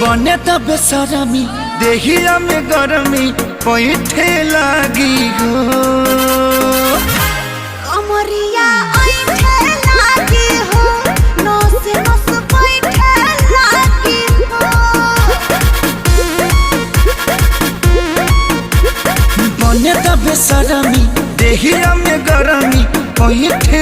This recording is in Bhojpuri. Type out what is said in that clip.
बने तब बेसरमी देहिया में गरमी पैठे लागी हो कमरिया ऐठे लागी हो नस नस पैठे लागी हो बने तब बेसरमी देहिया में गरमी पैठे